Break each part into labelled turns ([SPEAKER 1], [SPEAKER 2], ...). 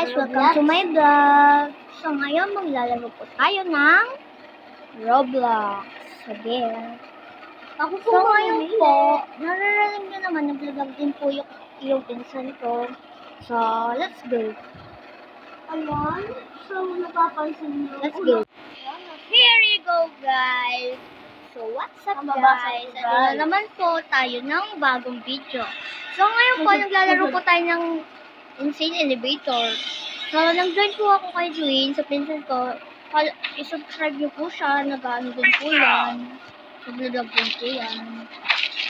[SPEAKER 1] guys! Welcome to my vlog! So ngayon maglalaro po tayo ng Roblox. Again. So ngayon po, nararating nyo naman, nag-vlog din po yung pinsan ko. So, let's go!
[SPEAKER 2] Ayan. So, napapansin nyo.
[SPEAKER 1] Let's go! Here you go guys! So, what's up guys? Ito na naman po tayo ng bagong video. So ngayon po, naglalaro po tayo ng Insane Elevator. So, nag-join po ako kay Dwayne sa pinsan ko. I-subscribe niyo po siya. Nag-ano din po yan. Nag-vlog din po yan.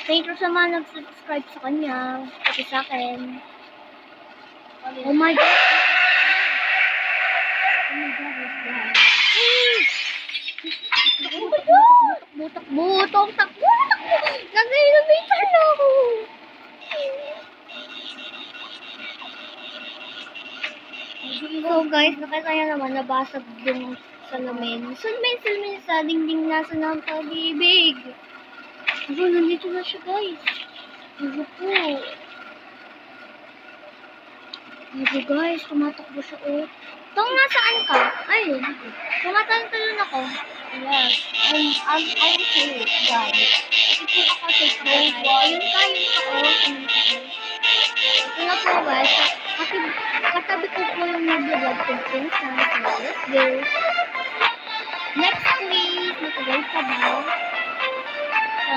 [SPEAKER 1] Thank you sa mga nag-subscribe sa kanya. Pati sa akin. Oh my God! Oh my God, what's that? Butok! Takbo! Nag-elevator na ako! So guys, nakita niya naman nabasag yung salamin. Salamin sa dingding nasa ng pag-ibig. Pero nandito na siya guys. Ano po? Ano guys, tumatakbo siya oh. Tong nasaan ka? Ay, tumatalon ako.
[SPEAKER 2] Yes. I'm safe, guys.
[SPEAKER 1] Ito ako safe guys. Ayun ka oh. Ito na po guys. Katabi ko po yung nag-vlog ko pinsan. So, let's go. Next please. Matagal pa ba?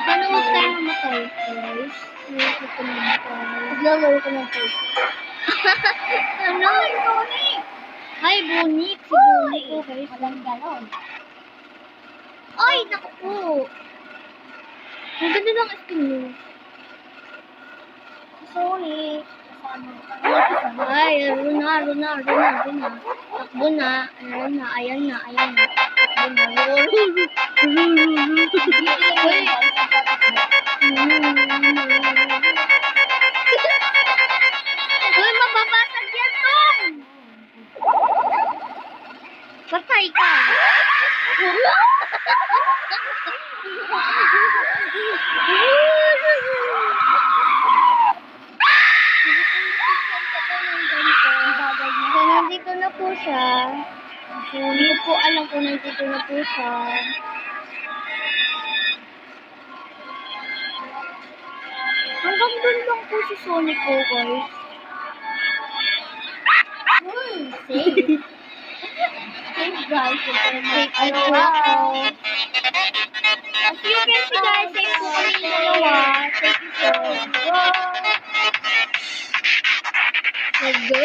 [SPEAKER 1] Sana huwag tayo mamatay guys. Huwag ko mamatay.
[SPEAKER 2] Naglalaro ko ng face.
[SPEAKER 1] Ano? Hi, Bonik. Si Bonik po guys.
[SPEAKER 2] Walang ganon.
[SPEAKER 1] Ay, naku po. Ang ganda ng skin mo.
[SPEAKER 2] Sorry.
[SPEAKER 1] Ay, Runa. Takbo na. Ayan na. Takbo na. Uy, mababasag yan, Tom! Patay ka. So, nandito na po siya. So, hindi ko po alam kung nandito na po siya. Hanggang doon lang po si Sonic ko, guys. Safe.
[SPEAKER 2] Safe, guys.
[SPEAKER 1] Safe po ako. As you can see, guys, safe po kami dalawa. Safe po. Let's go.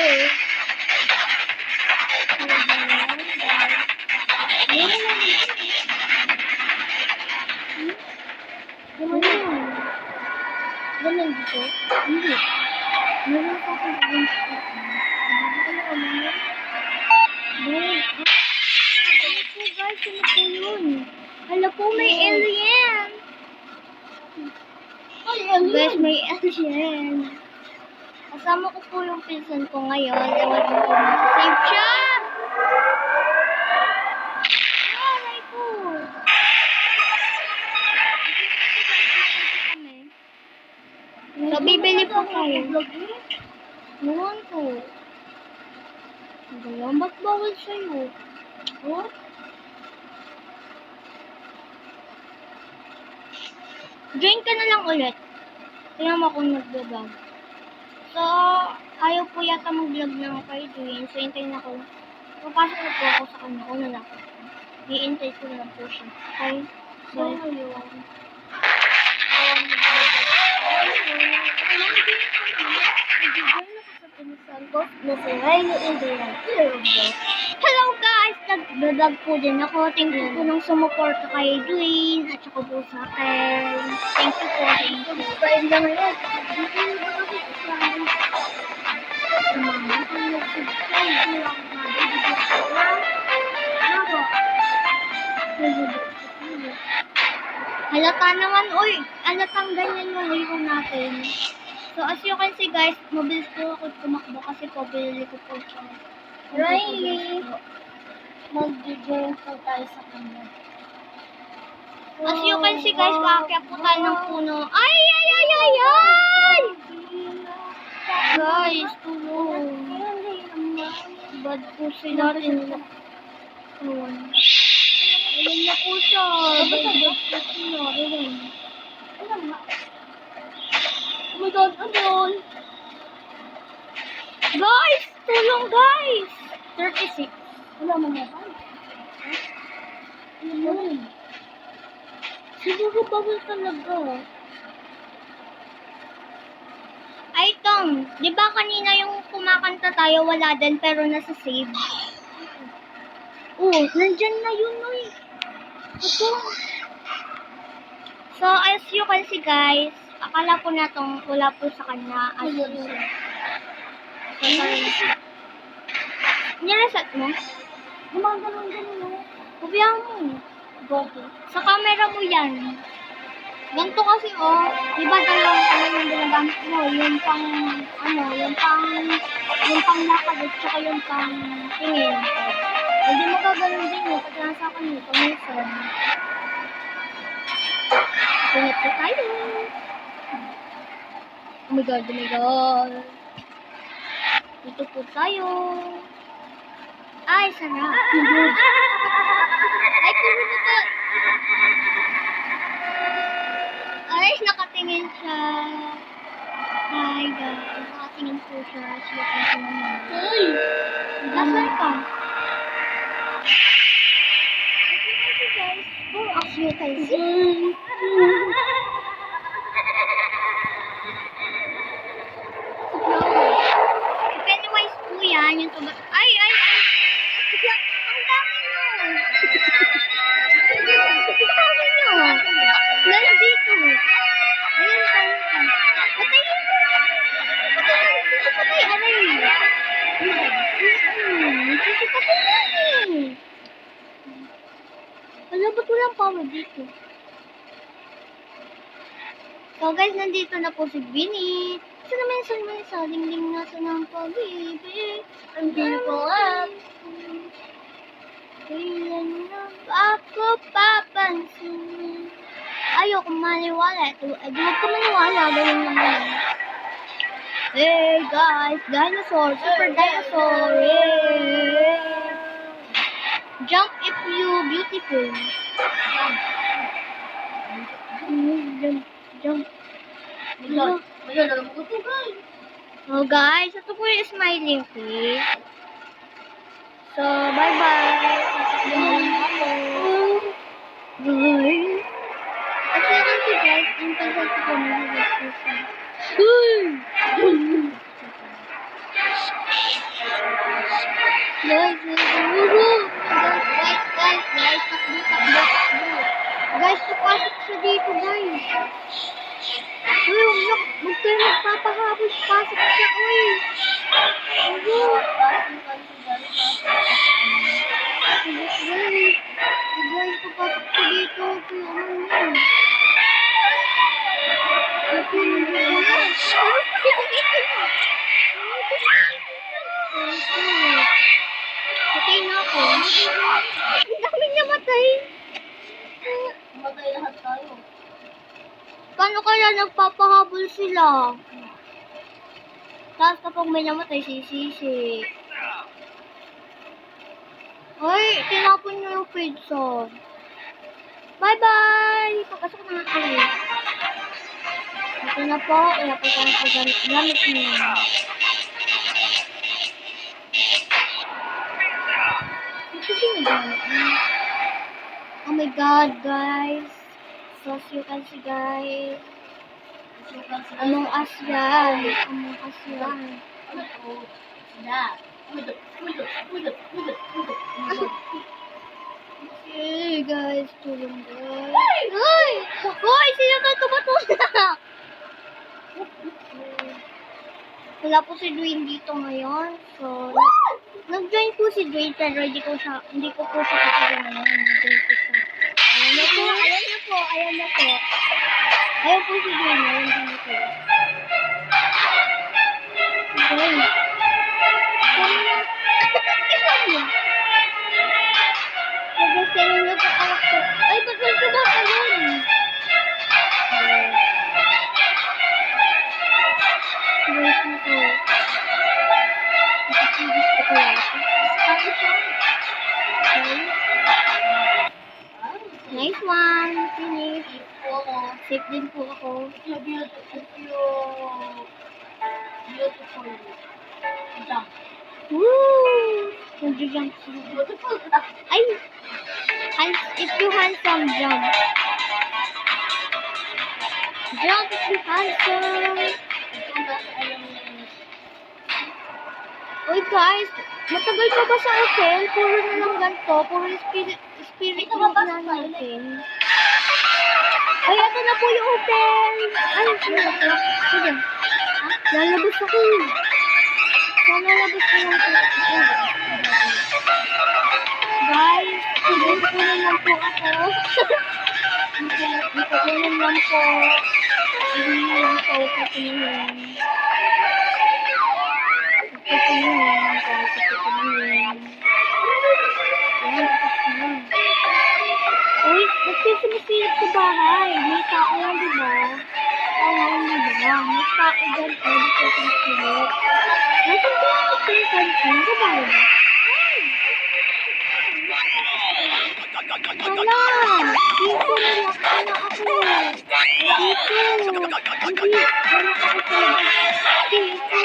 [SPEAKER 1] Ganun dito? Hindi. Meron pa akong ganun dito. Ano po guys? Ano po yun? Hala po, may alien! Guys, may alien. Kasama ko po yung pinsan ko ngayon. Ewan ko po nasa-save siya! Aray ko! So, bibili po tayo. Ewan ko. Ano ba't bawal sa'yo? Oh? Join ka na lang ulit. Tingnan mo kung nag-vlog. So, ayaw po yata mag-vlog ng kay Dwayne. So, hintayin ako. Papasok na po ako sa kanya. Una na ako. Hihintay ko na lang po siya. Okay? So, ayun. Hello guys! Nag-vlog po din ako. Thank you po nang sumuporta kay Dwayne at saka po sa akin. Thank you po.
[SPEAKER 2] Subscribe na ngayon.
[SPEAKER 1] Halata naman, uy! Halatang ganyan yung hero natin. So, as you can see guys, mabilis po ako tumakbo kasi po, binili ko po siya.
[SPEAKER 2] Riley. Mag-join po tayo sa kanya.
[SPEAKER 1] As you can see guys, kaakyat po tayo ng puno. Ay! Guys, tulong. Bad po sila rin. Ayun. Ayun na po siya. Bad po sila. Ayun.
[SPEAKER 2] Oh my God, ano yun?
[SPEAKER 1] Guys! Tulong guys! 36.
[SPEAKER 2] Wala man yan. Ano yun?
[SPEAKER 1] Siguro bawal talaga. Ay, Tong, di ba kanina yung kumakanta tayo, wala din, pero nasa save? Oo, nandyan na yun, oy. Ito. So, as you can see, guys, akala po na tong wala po sa kanya. As you nireset mo?
[SPEAKER 2] Gumagano'n-ganon, no?
[SPEAKER 1] Kubiyan mo.
[SPEAKER 2] Gogo.
[SPEAKER 1] Sa camera mo yan. Ganito kasi, oh. Di ba dalawang kamay yung ginagamit mo? Yung pang, ano, yung pang lakad at saka yung pang tingin. Hindi mo gagawin din yun. Pag nasa akin yun, pamisan. Tungat po tayo. Oh my God, oh my God. Dito po tayo. Ay, sarap. Ay, kulo na to. Ay, nakatingin siya. Hi, guys. Nakatingin po siya. Siya po siya naman.
[SPEAKER 2] Ay!
[SPEAKER 1] Nasaan ka? Guys. Oh, as you can see. Si Pennywise po yan. Yung tubat. Ay! Ang dami nyo. Ang dami nyo. Nandito. Ayan pa. Patayin mo. Patay. Aray. Sisipatay namin. Wala, ba't walang power dito? So guys, nandito na po si Vinny. Sa dingding na sa ng pag-ibig.
[SPEAKER 2] Hindi ko nga.
[SPEAKER 1] Kailan na ako papansin? Ayoko maniwala. Huwag ka maniwala. Ganun lang yan. Hey guys, dinosaur. Super dinosaur. Yeah. Jump if you beautiful. Jump.
[SPEAKER 2] Mayroon. Alam mo ko to, guys.
[SPEAKER 1] Oh guys, ito po yung smiling face. So, bye-bye. Bye. Kasi kasi guys, ang tagal ko po nag-reaction. Guys, takbo. Guys, papasok siya dito, guys. Uy, huwag kayo magpapahabol. Pasok siya, uy. Guys, papasok siya dito. Kaya ano yun? Patay na ako. Ang dami niya matay.
[SPEAKER 2] Matay lahat tayo.
[SPEAKER 1] Paano kaya nagpapahabol sila? Tapos kapag may namatay, sisisi. Ay, tinapon niyo yung pizza. Bye-bye! Papasok na nga kayo. Ito na po. Ilapit ang gamit niyo. Ito ginagamit niyo. Oh my God, guys. So, as you can see, guys. Among Us yan. Among Us yan. Okay, guys. Tulong, guys. Ay! Hoy! Sino ka tumatuna? Wala po si Dwayne dito ngayon. So, nag-join po si Dwayne pero hindi ko po siya kasama ngayon. Nag-join po siya. Ayan na po. Ayan po si Dwayne. Ayan dito. Okay. Nag-send na po ako. Ay, ba't nagtuba ka yun? Guys, nito. Gusto ko yata. Safe din po ako.
[SPEAKER 2] Beautiful. Jump.
[SPEAKER 1] Woo! Nag-jump siya.
[SPEAKER 2] Beautiful.
[SPEAKER 1] Ay! If you handsome, jump. Jump if you handsome. Uy guys, matagal pa ba sa hotel? Puro na lang ganito. Puro spirit room na natin. Ay, ito na po yung hotel. Ay, sige. Sige. Lalabas ako. Sana labas ko lang po. Guys, kukunin lang po ako. Kukunin lang po. Hindi lang po kukunin. Kukunin. Yan, tapos na. Uy, nagsisimisilit sa bahay. May tao lang, diba? Oo, diba? May tao dyan. Pwede ko simisilit. Nasaan ko yung simisilit? Sa bahay ba? Hala! Dito, relax na ako. Dito. Hindi, relax ako sa labas. Dito.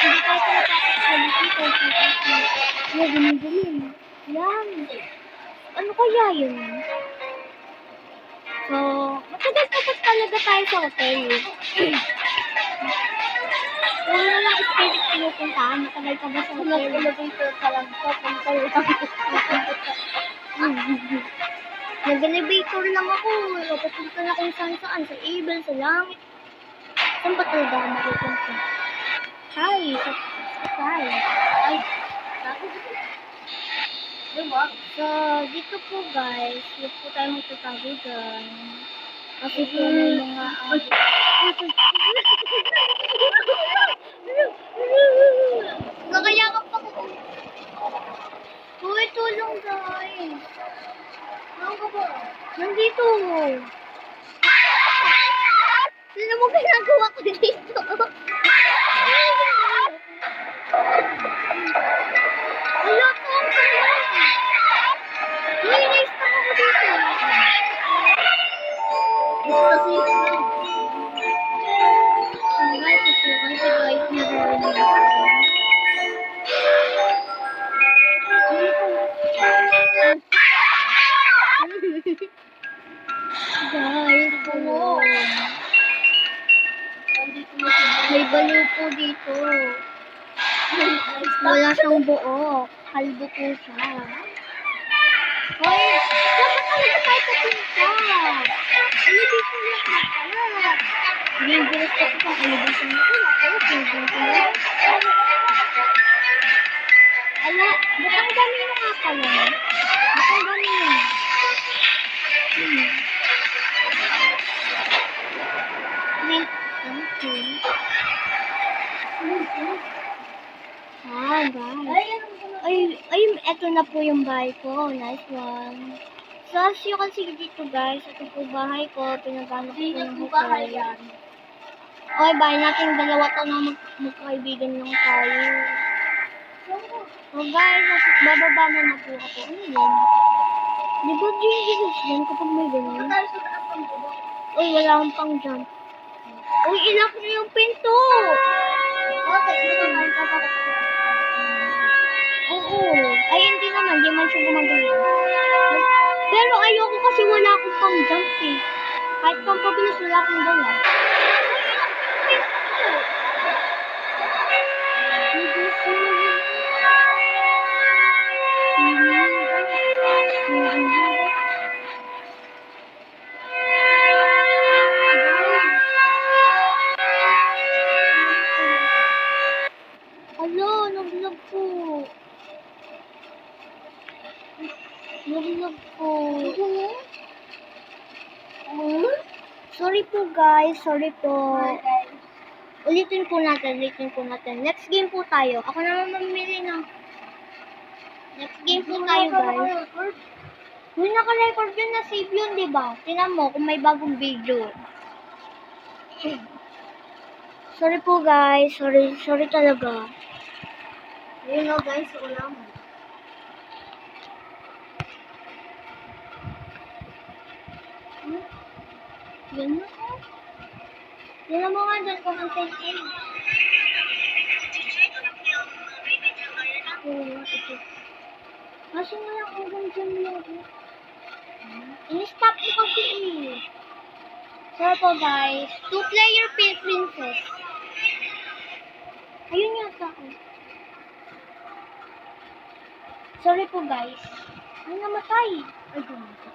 [SPEAKER 1] Hindi tayo pinapasok sa dito. Yan, gumi-gumi. Yan. Ano kaya yun? So, matagal pa ba talaga tayo sa hotel? Wala na lang spirit pinupuntahan. Matagal pa ba sa hotel? Elevator ka lang. Papunta lang. Nag-elevator lang ako. Papunta na kung saan-saan. Sa Abel, sa langit. Saan ba talaga ako mapupunta? Hi! Sa sky. Ay!
[SPEAKER 2] Diba?
[SPEAKER 1] So, dito po guys, dito po tayo magtatago dyan. Kasi po may mga... Nakayakap ako. Uy, tulong guys.
[SPEAKER 2] Ano ka ba?
[SPEAKER 1] Nandito. Sino mo ginagawa ko dito? Wala ko. Nainis na ako dito.
[SPEAKER 2] Kasi,
[SPEAKER 1] Guys, kasi guys, naririnig ako. Guys, tulong.
[SPEAKER 2] nandito na si
[SPEAKER 1] May baliw po dito. Wala siyang buo. Kalbo po siya. Hoy, dapat talaga tayo papunta. Elevator lang na pala. Dangerous kasi kung elevator na pala. Ala, ba't ang dami yung nakakala? Ba't ang dami yun? Wait, thank you. Ah, guys. Ay, eto na po yung bahay ko. Nice one. So, as you can see dito, guys, ito po bahay ko. Pinagano ko po yung hotel. Okay, bahay natin dalawa to na magkakaibigan lang tayo. So, guys, bababa mo na po ako. Ano yun? Di ba dangerous yan kapag may ganun? Uy, wala akong pang jump. Uy, ilock niyo yung pinto! Oo. Ay, hindi naman. Di man siya gumagalaw. Pero ayoko kasi wala akong pang jump eh. Kahit pang pabilis, wala akong dala. Hello, nag-vlog po. Nag-vlog po. Sorry po guys, sorry po. Ulitin po natin. Next game po tayo. Ako naman mamili ng next game po tayo guys. Uy, naka-record yun, na-save yun, diba? Tingnan mo kung may bagong video. Sorry po guys, sorry talaga.
[SPEAKER 2] Ayun o guys, ulam.
[SPEAKER 1] Yan na po. Yan mo nga dyan kung ang send-in. Oo, ito. Kasi nga lang hanggang dyan lang. In-stop mo kasi eh. So po guys, 2-player princess. Ayun yata. Sorry po guys. Ay namatay. Ay namatay.